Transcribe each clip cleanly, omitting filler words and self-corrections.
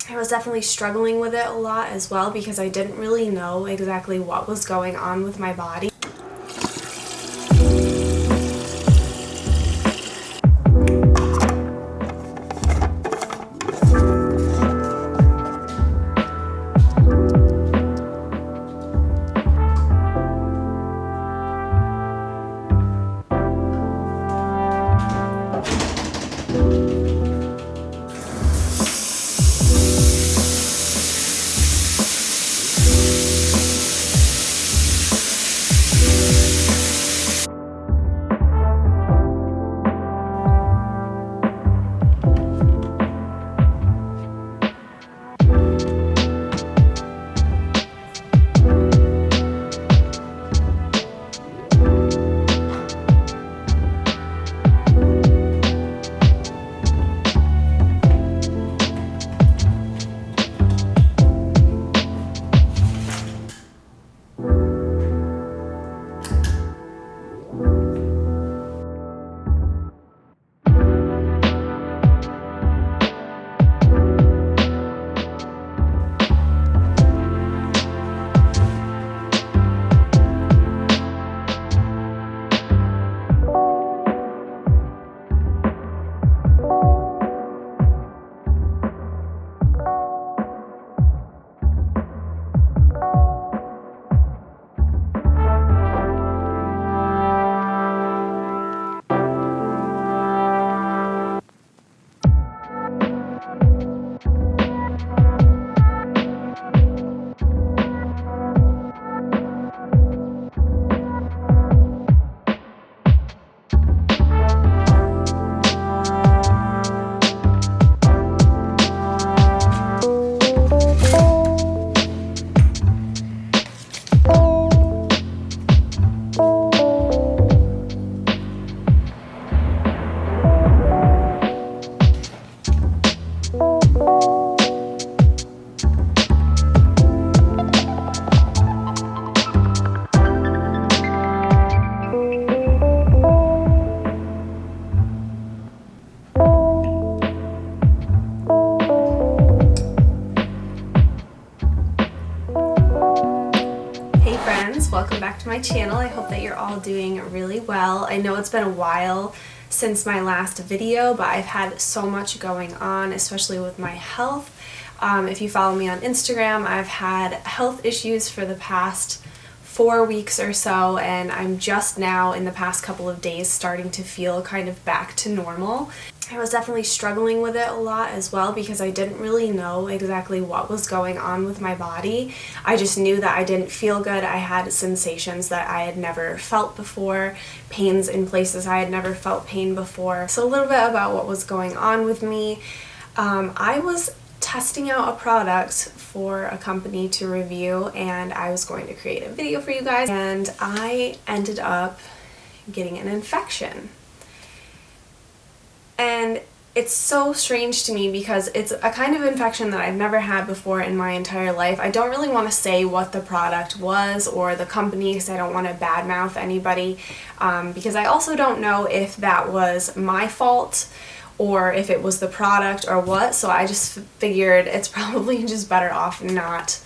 I was definitely struggling with it a lot as well because I didn't really know exactly what was going on with my body. Welcome back to my channel. I hope that you're all doing really well. I know it's been a while since my last video, but I've had so much going on, especially with my health. If you follow me on Instagram, I've had health issues for the past 4 weeks or so, and I'm just now in the past couple of days starting to feel kind of back to normal. I was definitely struggling with it a lot as well because I didn't really know exactly what was going on with my body. I just knew that I didn't feel good. I had sensations that I had never felt before, pains in places I had never felt pain before. So a little bit about what was going on with me. I was testing out a product for a company to review, and I was going to create a video for you guys, and I ended up getting an infection. And it's so strange to me because it's a kind of infection that I've never had before in my entire life. I don't really want to say what the product was or the company because I don't want to badmouth anybody, because I also don't know if that was my fault or if it was the product or what, so I just figured it's probably just better off not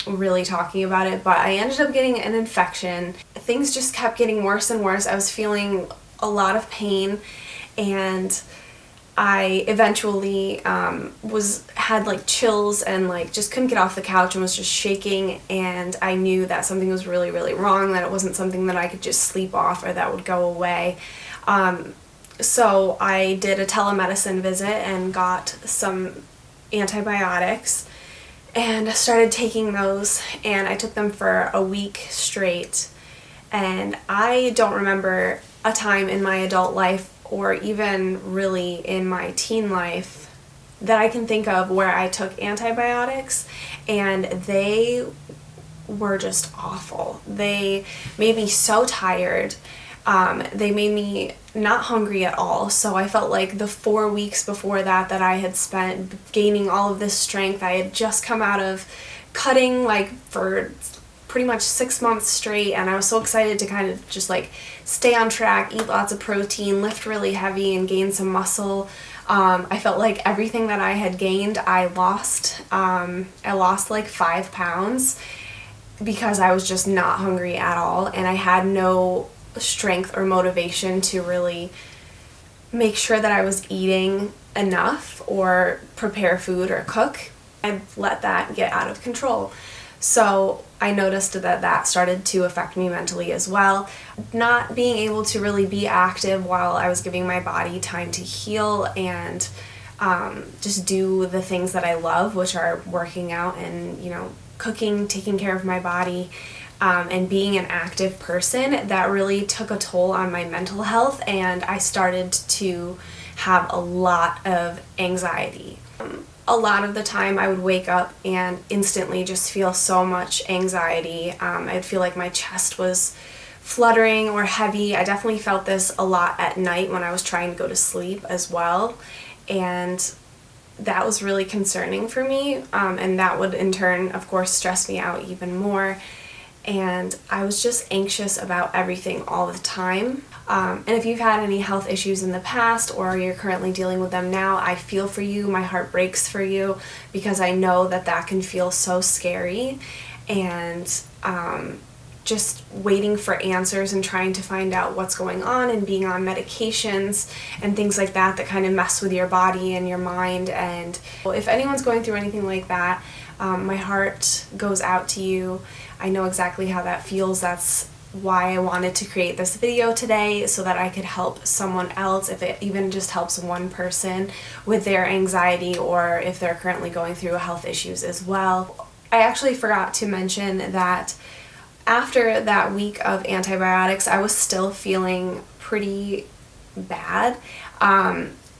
really talking about it. But I ended up getting an infection. Things just kept getting worse and worse. I was feeling a lot of pain, and I eventually had like chills and like just couldn't get off the couch and was just shaking, and I knew that something was really, really wrong, that it wasn't something that I could just sleep off or that would go away. So I did a telemedicine visit and got some antibiotics and started taking those, and I took them for a week straight, and I don't remember a time in my adult life or even really in my teen life that I can think of where I took antibiotics and they were just awful. They made me so tired. They made me not hungry at all. So I felt like the 4 weeks before that I had spent gaining all of this strength. I had just come out of cutting like for pretty much 6 months straight, and I was so excited to kind of just like stay on track, eat lots of protein, lift really heavy, and gain some muscle. I felt like everything that I had gained, I lost. I lost like 5 pounds because I was just not hungry at all, and I had no strength or motivation to really make sure that I was eating enough or prepare food or cook. I let that get out of control. So I noticed that that started to affect me mentally as well. Not being able to really be active while I was giving my body time to heal and just do the things that I love, which are working out and, cooking, taking care of my body, and being an active person. That really took a toll on my mental health, and I started to have a lot of anxiety. A lot of the time I would wake up and instantly just feel so much anxiety. I'd feel like my chest was fluttering or heavy. I definitely felt this a lot at night when I was trying to go to sleep as well, and that was really concerning for me, and that would in turn, of course, stress me out even more. And I was just anxious about everything all the time. And if you've had any health issues in the past or you're currently dealing with them now, I feel for you. My heart breaks for you because I know that that can feel so scary. And just waiting for answers and trying to find out what's going on and being on medications and things like that that kind of mess with your body and your mind. And if anyone's going through anything like that, my heart goes out to you. I know exactly how that feels. That's why I wanted to create this video today, so that I could help someone else, if it even just helps one person with their anxiety or if they're currently going through health issues as well. I actually forgot to mention that after that week of antibiotics, I was still feeling pretty bad.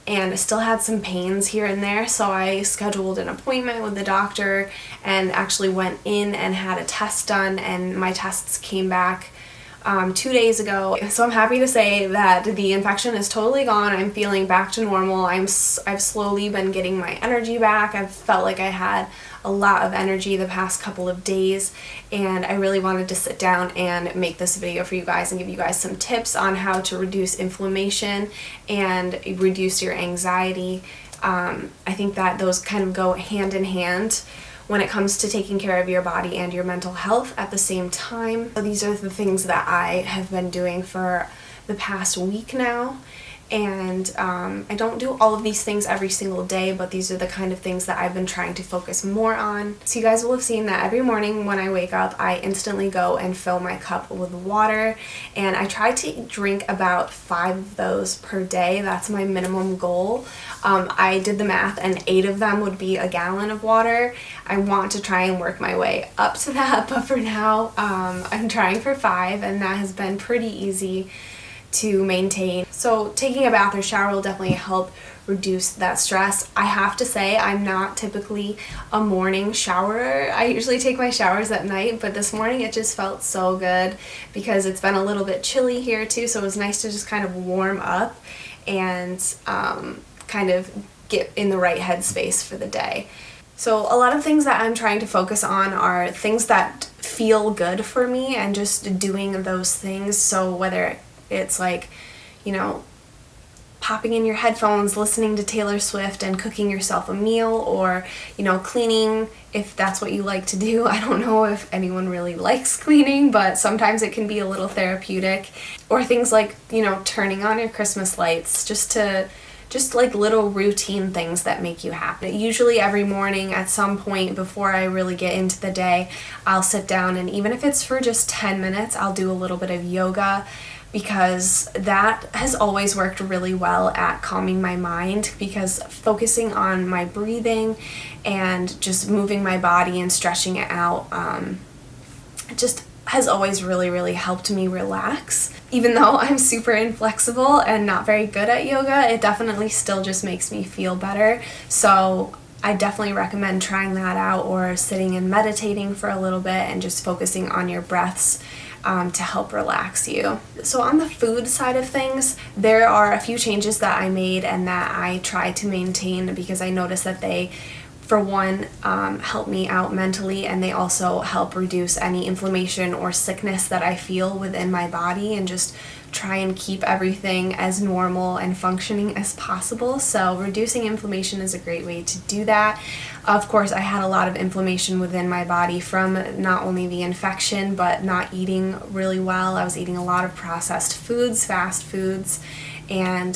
And I still had some pains here and there, so I scheduled an appointment with the doctor and actually went in and had a test done, and my tests came back 2 days ago. So I'm happy to say that the infection is totally gone. I'm feeling back to normal. I've slowly been getting my energy back. I've felt like I had a lot of energy the past couple of days, and I really wanted to sit down and make this video for you guys and give you guys some tips on how to reduce inflammation and reduce your anxiety. I think that those kind of go hand in hand when it comes to taking care of your body and your mental health at the same time. So these are the things that I have been doing for the past week now. And I don't do all of these things every single day, but these are the kind of things that I've been trying to focus more on. So you guys will have seen that every morning when I wake up, I instantly go and fill my cup with water, and I try to drink about 5 of those per day. That's my minimum goal. I did the math, and 8 of them would be a gallon of water. I want to try and work my way up to that, but for now, I'm trying for 5, and that has been pretty easy to maintain. So taking a bath or shower will definitely help reduce that stress. I have to say, I'm not typically a morning showerer. I usually take my showers at night, but this morning it just felt so good because it's been a little bit chilly here too, so it was nice to just kind of warm up and kind of get in the right headspace for the day. So a lot of things that I'm trying to focus on are things that feel good for me and just doing those things. So whether it's like, popping in your headphones, listening to Taylor Swift and cooking yourself a meal, or, cleaning if that's what you like to do. I don't know if anyone really likes cleaning, but sometimes it can be a little therapeutic. Or things like, turning on your Christmas lights, just like little routine things that make you happy. Usually every morning at some point before I really get into the day, I'll sit down, and even if it's for just 10 minutes, I'll do a little bit of yoga, because that has always worked really well at calming my mind, because focusing on my breathing and just moving my body and stretching it out just has always really, really helped me relax. Even though I'm super inflexible and not very good at yoga, it definitely still just makes me feel better. So I definitely recommend trying that out, or sitting and meditating for a little bit and just focusing on your breaths to help relax you. So on the food side of things, there are a few changes that I made and that I try to maintain, because I noticed that they for one, help me out mentally, and they also help reduce any inflammation or sickness that I feel within my body, and just try and keep everything as normal and functioning as possible. So reducing inflammation is a great way to do that. Of course, I had a lot of inflammation within my body from not only the infection, but not eating really well. I was eating a lot of processed foods, fast foods, and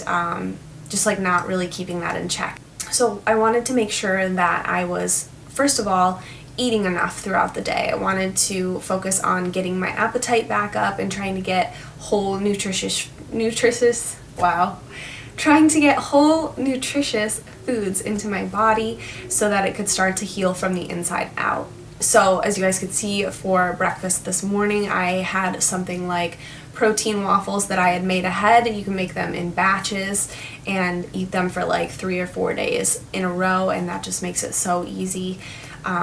just like not really keeping that in check. So I wanted to make sure that I was, first of all, eating enough throughout the day. I wanted to focus on getting my appetite back up and trying to get whole nutritious foods into my body so that it could start to heal from the inside out. So as you guys could see, for breakfast this morning, I had something like protein waffles that I had made ahead. You can make them in batches and eat them for like 3 or 4 days in a row, and that just makes it so easy,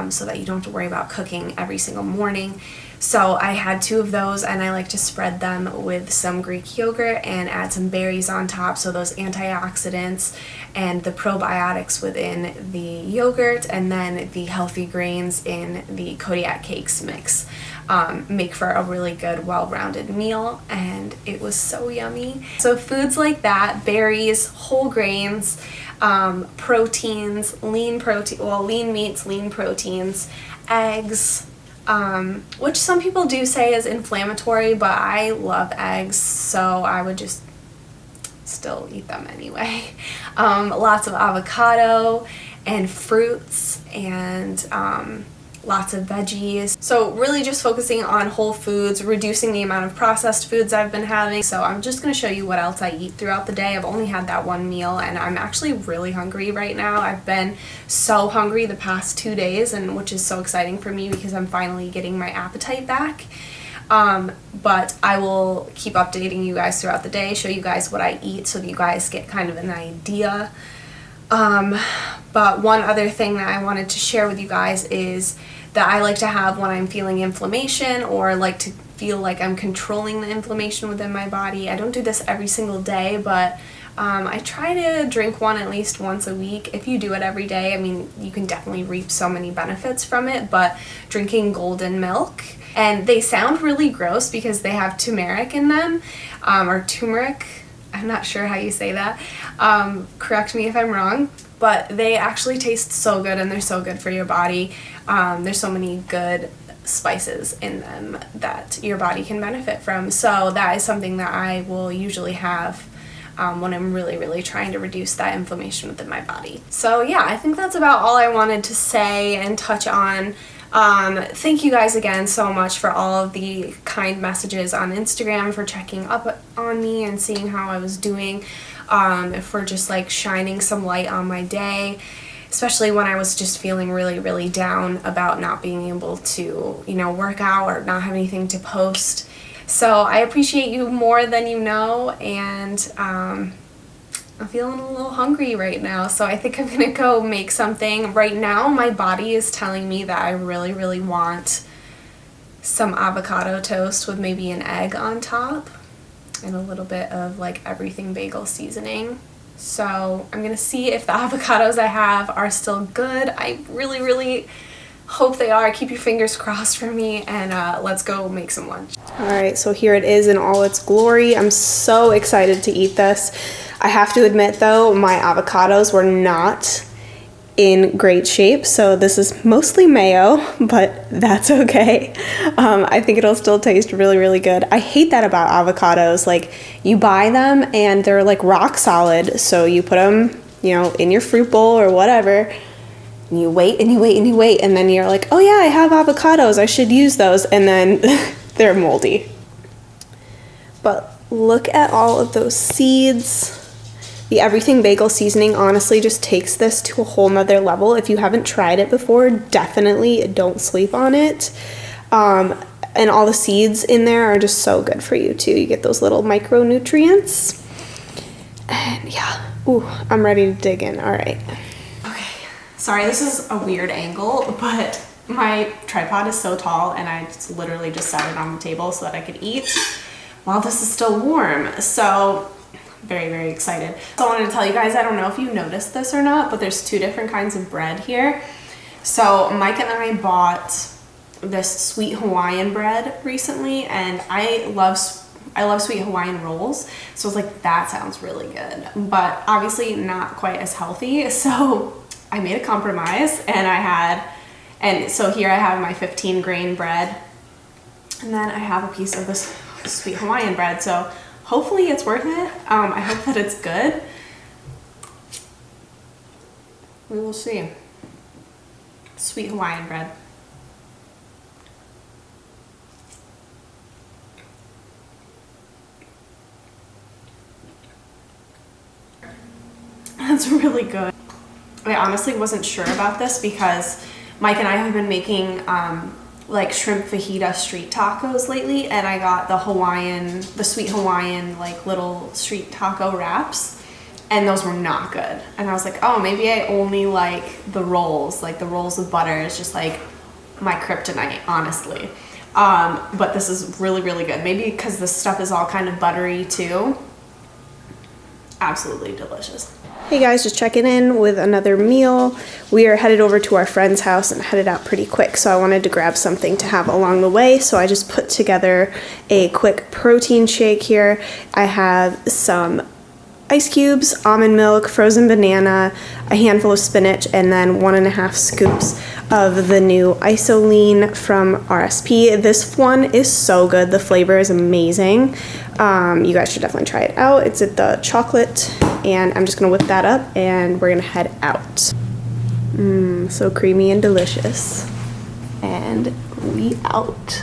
so that you don't have to worry about cooking every single morning. So I had 2 of those, and I like to spread them with some Greek yogurt and add some berries on top, so those antioxidants and the probiotics within the yogurt, and then the healthy grains in the Kodiak cakes mix make for a really good, well-rounded meal, and it was so yummy. So foods like that, berries, whole grains, proteins, lean meats, lean proteins, eggs, which some people do say is inflammatory, but I love eggs, so I would just still eat them anyway. Lots of avocado and fruits, and lots of veggies. So really just focusing on whole foods, reducing the amount of processed foods I've been having. So I'm just going to show you what else I eat throughout the day. I've only had that one meal, and I'm actually really hungry right now. I've been so hungry the past 2 days, and which is so exciting for me because I'm finally getting my appetite back. But I will keep updating you guys throughout the day, show you guys what I eat so that you guys get kind of an idea. But one other thing that I wanted to share with you guys is that I like to have when I'm feeling inflammation, or like to feel like I'm controlling the inflammation within my body. I don't do this every single day, but I try to drink one at least once a week. If you do it every day, I mean, you can definitely reap so many benefits from it, but drinking golden milk, and they sound really gross because they have turmeric in them, or turmeric, I'm not sure how you say that, correct me if I'm wrong, but they actually taste so good, and they're so good for your body. There's so many good spices in them that your body can benefit from, so that is something that I will usually have when I'm really, really trying to reduce that inflammation within my body. So yeah, I think that's about all I wanted to say and touch on. Thank you guys again so much for all of the kind messages on Instagram, for checking up on me and seeing how I was doing, for just like shining some light on my day, especially when I was just feeling really, really down about not being able to, work out or not have anything to post. So I appreciate you more than you know, and I'm feeling a little hungry right now, so I think I'm gonna go make something. Right now my body is telling me that I really, really want some avocado toast with maybe an egg on top and a little bit of like everything bagel seasoning. So I'm gonna see if the avocados I have are still good. I really, really hope they are. Keep your fingers crossed for me, and let's go make some lunch. Alright, so here it is in all its glory. I'm so excited to eat this. I have to admit though, my avocados were not in great shape, so this is mostly mayo, but that's okay. I think it'll still taste really, really good. I hate that about avocados. Like, you buy them and they're like rock solid, so you put them, in your fruit bowl or whatever, and you wait and you wait and you wait, and then you're like, oh yeah, I have avocados, I should use those, and then they're moldy. But look at all of those seeds. The everything bagel seasoning honestly just takes this to a whole nother level. If you haven't tried it before, definitely don't sleep on it. And all the seeds in there are just so good for you too. You get those little micronutrients. And yeah, ooh, I'm ready to dig in. All right. Okay, sorry, this is a weird angle, but my tripod is so tall, and I just literally just set it on the table so that I could eat while this is still warm. So very, very excited. So I wanted to tell you guys, I don't know if you noticed this or not, but there's 2 different kinds of bread here. So Mike and I bought this sweet Hawaiian bread recently, and I love sweet Hawaiian rolls, so I was like, that sounds really good, but obviously not quite as healthy, so I made a compromise, and so here I have my 15 grain bread, and then I have a piece of this sweet Hawaiian bread, so hopefully it's worth it. I hope that it's good. We will see. Sweet Hawaiian bread. That's really good. I honestly wasn't sure about this because Mike and I have been making like shrimp fajita street tacos lately, and I got the sweet Hawaiian like little street taco wraps, and those were not good. And I was like, oh, maybe I only like the rolls with butter is just like my kryptonite, honestly. But this is really, really good. Maybe because this stuff is all kind of buttery too. Absolutely delicious. Hey guys, just checking in with another meal. We are headed over to our friend's house and headed out pretty quick, so I wanted to grab something to have along the way, so I just put together a quick protein shake here. I have some ice cubes, almond milk, frozen banana, a handful of spinach, and then 1.5 scoops of the new isoline from RSP. This one is so good. The flavor is amazing. You guys should definitely try it out. It's at the chocolate, and I'm just gonna whip that up and we're gonna head out. So creamy and delicious. And we out.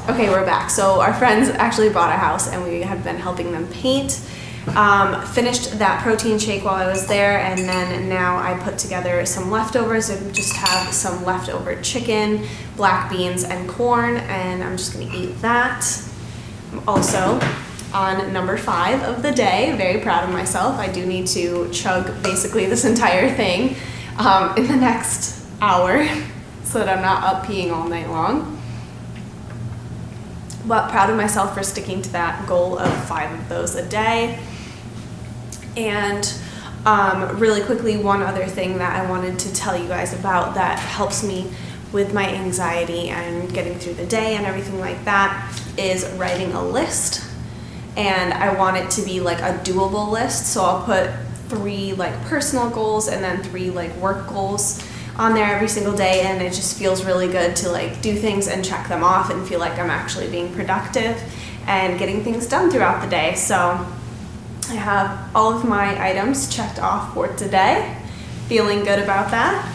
Okay, we're back. So our friends actually bought a house and we have been helping them paint. Finished that protein shake while I was there, and then now I put together some leftovers. I just have some leftover chicken, black beans, and corn, and I'm just gonna eat that. I'm also on number 5 of the day. Very proud of myself. I do need to chug basically this entire thing in the next hour so that I'm not up peeing all night long. But proud of myself for sticking to that goal of 5 of those a day. And really quickly, one other thing that I wanted to tell you guys about that helps me with my anxiety and getting through the day and everything like that is writing a list. And I want it to be like a doable list, so I'll put 3 like personal goals and then 3 like work goals on there every single day, and it just feels really good to like do things and check them off and feel like I'm actually being productive and getting things done throughout the day. So I have all of my items checked off for today. Feeling good about that.